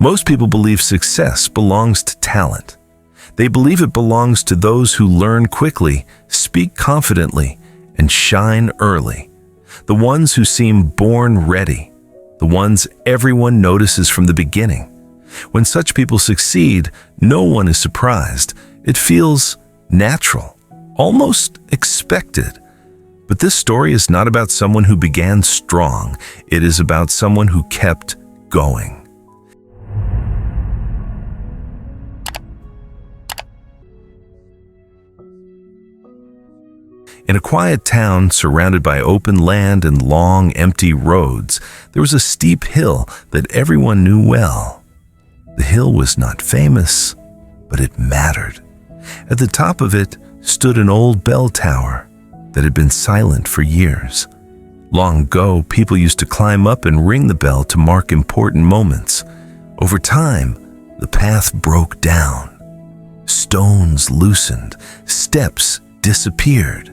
Most people believe success belongs to talent. They believe it belongs to those who learn quickly, speak confidently, and shine early. The ones who seem born ready. The ones everyone notices from the beginning. When such people succeed, no one is surprised. It feels natural, almost expected. But this story is not about someone who began strong. It is about someone who kept going. In a quiet town surrounded by open land and long, empty roads, there was a steep hill that everyone knew well. The hill was not famous, but it mattered. At the top of it stood an old bell tower that had been silent for years. Long ago, people used to climb up and ring the bell to mark important moments. Over time, the path broke down. Stones loosened, steps disappeared.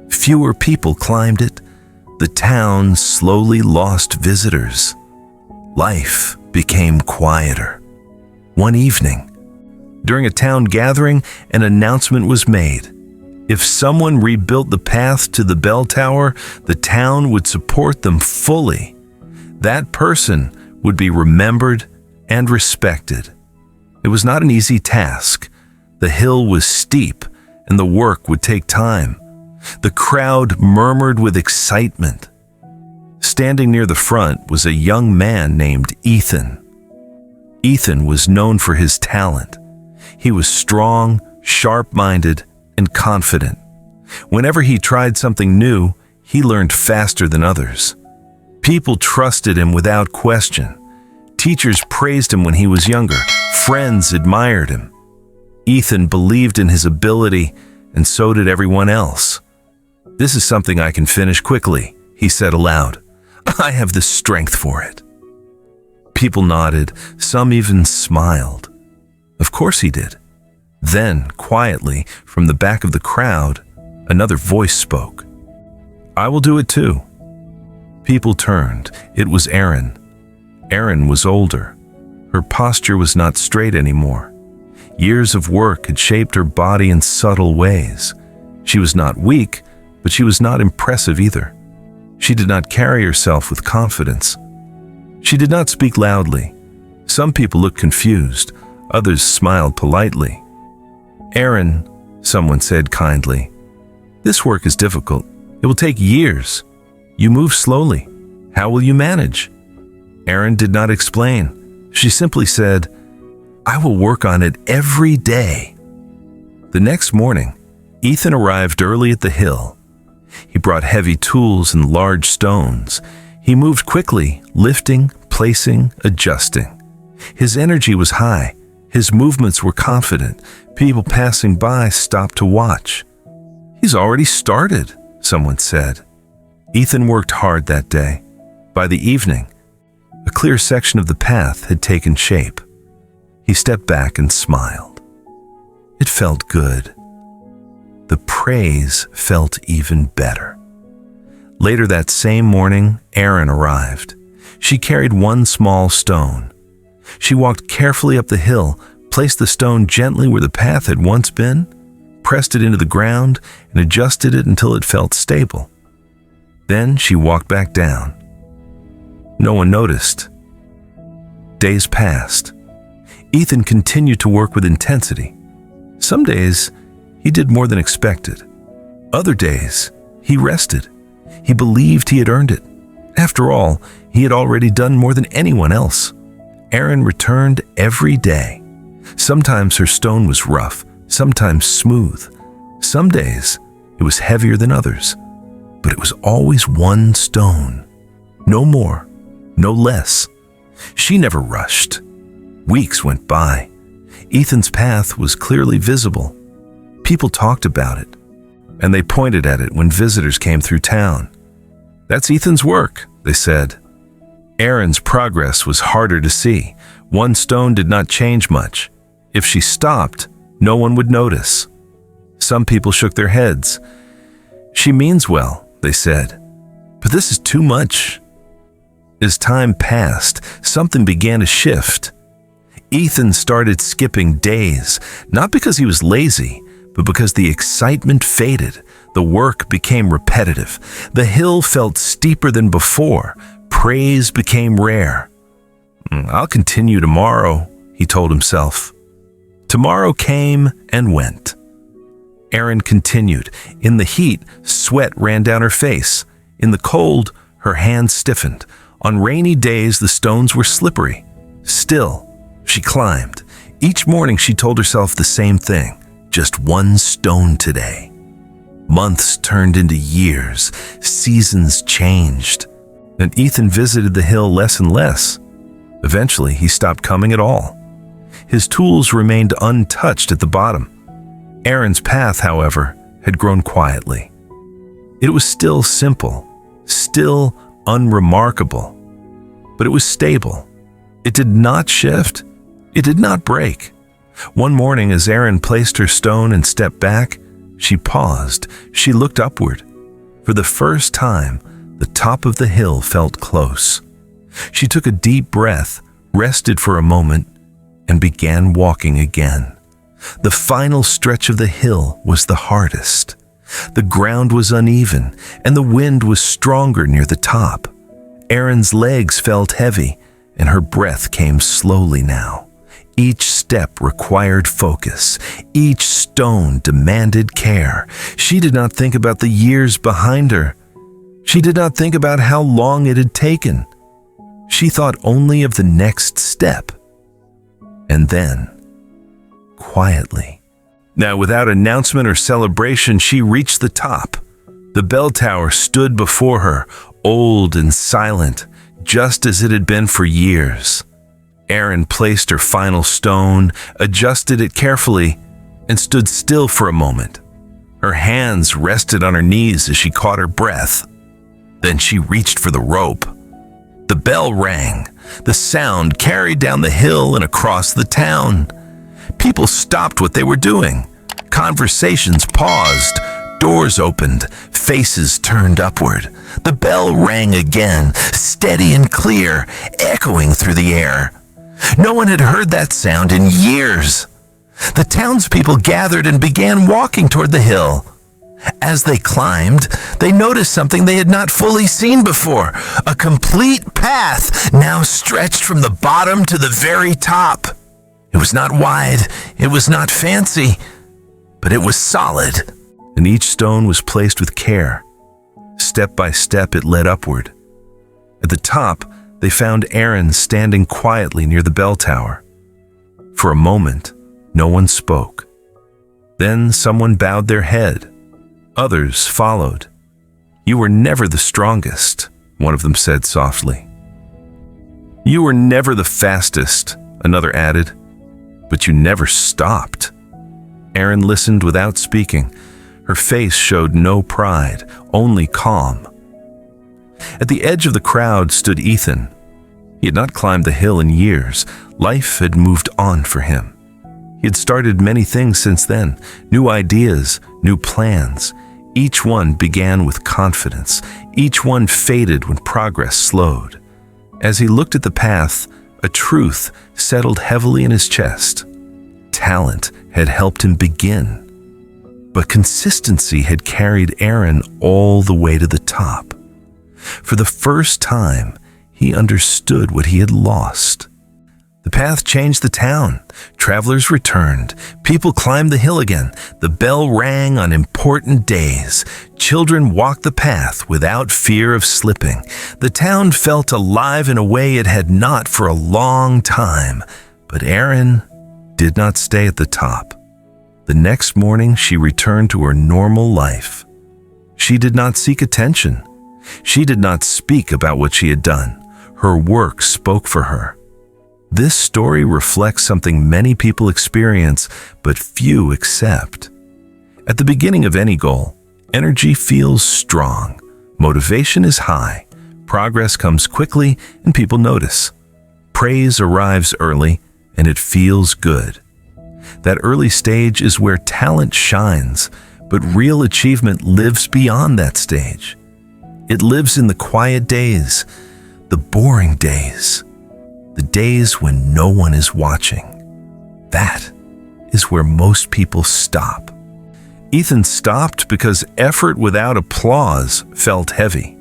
Fewer people climbed it. The town slowly lost visitors. Life became quieter. One evening, during a town gathering, an announcement was made. If someone rebuilt the path to the bell tower, the town would support them fully. That person would be remembered and respected. It was not an easy task. The hill was steep, and the work would take time. The crowd murmured with excitement. Standing near the front was a young man named Ethan. Ethan was known for his talent. He was strong, sharp-minded, and confident. Whenever he tried something new, he learned faster than others. People trusted him without question. Teachers praised him when he was younger. Friends admired him. Ethan believed in his ability, and so did everyone else. "This is something I can finish quickly," he said aloud. "I have the strength for it." People nodded, some even smiled. Of course he did. Then, quietly, from the back of the crowd, another voice spoke. "I will do it too." People turned. It was Erin. Erin was older. Her posture was not straight anymore. Years of work had shaped her body in subtle ways. She was not weak, but she was not impressive either. She did not carry herself with confidence. She did not speak loudly. Some people looked confused. Others smiled politely. "Erin," someone said kindly, "this work is difficult. It will take years. You move slowly. How will you manage?" Erin did not explain. She simply said, "I will work on it every day." The next morning, Ethan arrived early at the hill. He brought heavy tools and large stones. He moved quickly, lifting, placing, adjusting. His energy was high. His movements were confident. People passing by stopped to watch. "He's already started," someone said. Ethan worked hard that day. By the evening, a clear section of the path had taken shape. He stepped back and smiled. It felt good. The praise felt even better. Later that same morning, Erin arrived. She carried one small stone. She walked carefully up the hill, placed the stone gently where the path had once been, pressed it into the ground, and adjusted it until it felt stable. Then she walked back down. No one noticed. Days passed. Ethan continued to work with intensity. Some days, he did more than expected. Other days, he rested. He believed he had earned it. After all, he had already done more than anyone else. Erin returned every day. Sometimes her stone was rough, sometimes smooth. Some days, it was heavier than others. But it was always one stone. No more, no less. She never rushed. Weeks went by. Ethan's path was clearly visible. People talked about it, and they pointed at it when visitors came through town. "That's Ethan's work," they said. Erin's progress was harder to see. One stone did not change much. If she stopped, no one would notice. Some people shook their heads. "She means well," they said, "but this is too much." As time passed, something began to shift. Ethan started skipping days, not because he was lazy, but because the excitement faded. The work became repetitive. The hill felt steeper than before. Praise became rare. "I'll continue tomorrow," he told himself. Tomorrow came and went. Erin continued. In the heat, sweat ran down her face. In the cold, her hands stiffened. On rainy days, the stones were slippery. Still, she climbed. Each morning she told herself the same thing. Just one stone today. Months turned into years. Seasons changed. And Ethan visited the hill less and less. Eventually, he stopped coming at all. His tools remained untouched at the bottom. Erin's path, however, had grown quietly. It was still simple, still unremarkable, but it was stable. It did not shift. It did not break. One morning, as Erin placed her stone and stepped back, she paused. She looked upward. For the first time, the top of the hill felt close. She took a deep breath, rested for a moment, and began walking again. The final stretch of the hill was the hardest. The ground was uneven, and the wind was stronger near the top. Erin's legs felt heavy, and her breath came slowly now. Each step required focus. Each stone demanded care. She did not think about the years behind her. She did not think about how long it had taken. She thought only of the next step. And then, quietly. Now, without announcement or celebration, she reached the top. The bell tower stood before her, old and silent, just as it had been for years. Erin placed her final stone, adjusted it carefully, and stood still for a moment. Her hands rested on her knees as she caught her breath. Then she reached for the rope. The bell rang. The sound carried down the hill and across the town. People stopped what they were doing. Conversations paused. Doors opened. Faces turned upward. The bell rang again, steady and clear, echoing through the air. No one had heard that sound in years. The townspeople gathered and began walking toward the hill. As they climbed, they noticed something they had not fully seen before. A complete path now stretched from the bottom to the very top. It was not wide, it was not fancy, but it was solid. And each stone was placed with care. Step by step, it led upward. At the top, they found Erin standing quietly near the bell tower. For a moment, no one spoke. Then someone bowed their head. Others followed. "You were never the strongest," one of them said softly. "You were never the fastest," another added. "But you never stopped." Erin listened without speaking. Her face showed no pride, only calm. At the edge of the crowd stood Ethan. He had not climbed the hill in years. Life had moved on for him. He had started many things since then, new ideas, new plans. Each one began with confidence. Each one faded when progress slowed. As he looked at the path, a truth settled heavily in his chest. Talent had helped him begin, but consistency had carried Erin all the way to the top. For the first time, he understood what he had lost. The path changed the town. Travelers returned. People climbed the hill again. The bell rang on important days. Children walked the path without fear of slipping. The town felt alive in a way it had not for a long time. But Erin did not stay at the top. The next morning, she returned to her normal life. She did not seek attention. She did not speak about what she had done. Her work spoke for her. This story reflects something many people experience, but few accept. At the beginning of any goal, energy feels strong, motivation is high, progress comes quickly, and people notice. Praise arrives early, and it feels good. That early stage is where talent shines, but real achievement lives beyond that stage. It lives in the quiet days, the boring days, the days when no one is watching. That is where most people stop. Ethan stopped because effort without applause felt heavy.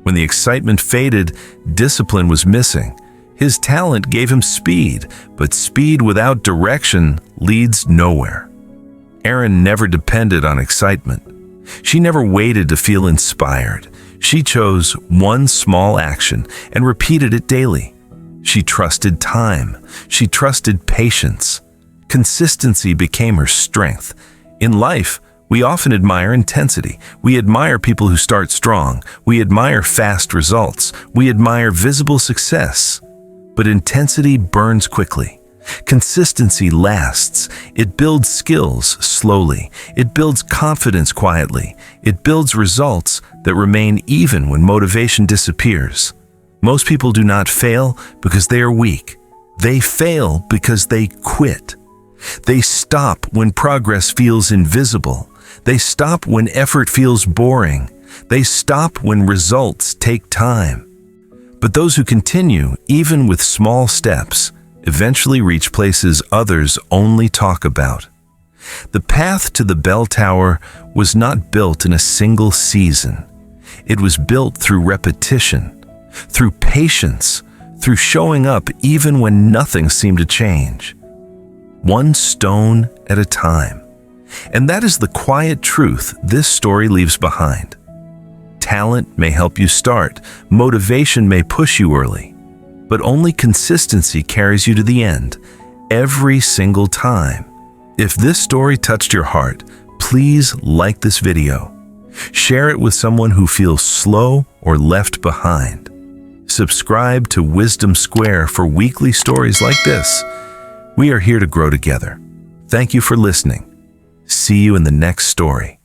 When the excitement faded, discipline was missing. His talent gave him speed, but speed without direction leads nowhere. Erin never depended on excitement. She never waited to feel inspired. She chose one small action and repeated it daily. She trusted time. She trusted patience. Consistency became her strength. In life, we often admire intensity. We admire people who start strong. We admire fast results. We admire visible success. But intensity burns quickly. Consistency lasts. It builds skills slowly. It builds confidence quietly. It builds results that remain even when motivation disappears. Most people do not fail because they are weak. They fail because they quit. They stop when progress feels invisible. They stop when effort feels boring. They stop when results take time. But those who continue, even with small steps, eventually reach places others only talk about. The path to the bell tower was not built in a single season. It was built through repetition, through patience, through showing up even when nothing seemed to change. One stone at a time. And that is the quiet truth this story leaves behind. Talent may help you start, motivation may push you early, but only consistency carries you to the end, every single time. If this story touched your heart, please like this video. Share it with someone who feels slow or left behind. Subscribe to Wisdom Square for weekly stories like this. We are here to grow together. Thank you for listening. See you in the next story.